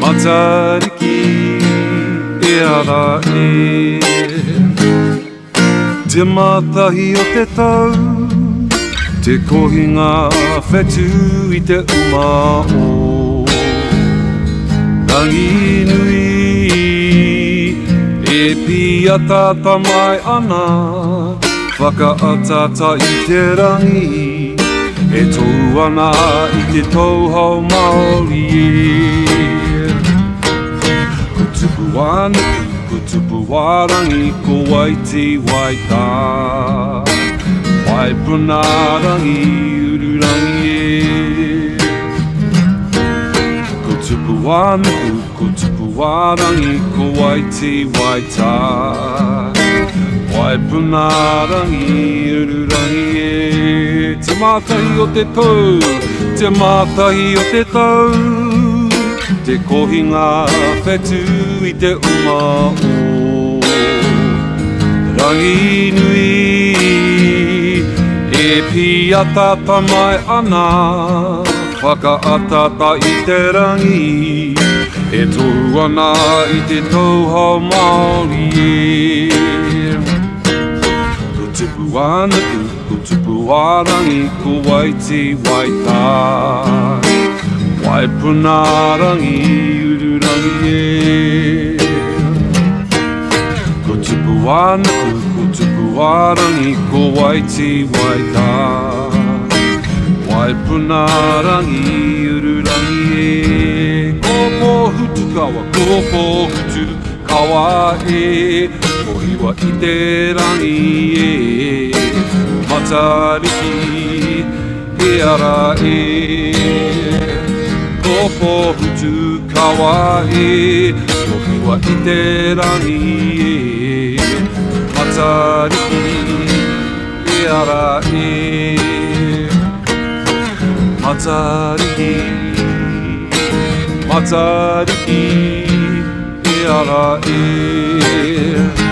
Matariki e ara e Te mātahi o te tau Te kohinga whetu I te umao Rangi nui E piatata mai ana Whakaatata I te rangi E tau ana I te tauhau Māori Kutupu anu, kutupu warangi Ko waiti waita Waipuna rangi, ururangi Kutupu anu, kutupu warangi Ko waiti waita Waipuna rangi, ururangi Te mātahi o te tau, te mātahi o te tau Te kohinga whetu I te umao Rangi nui E piatata mai ana Whakaatata I te rangi E tohu ana I te tauhau Māori Kutupu ana kutupu warangi Ko waiti waita Waipuna rangi ururangi Kutupu ana kutupu warangi Ko waiti waita Waipuna rangi ururangi Kopo hutu kawa e Kohiwa I te rangi Matariki e ara e Kopo hutu kawa e Kohiwa I te rangi Matariki e ara e Matariki e ara e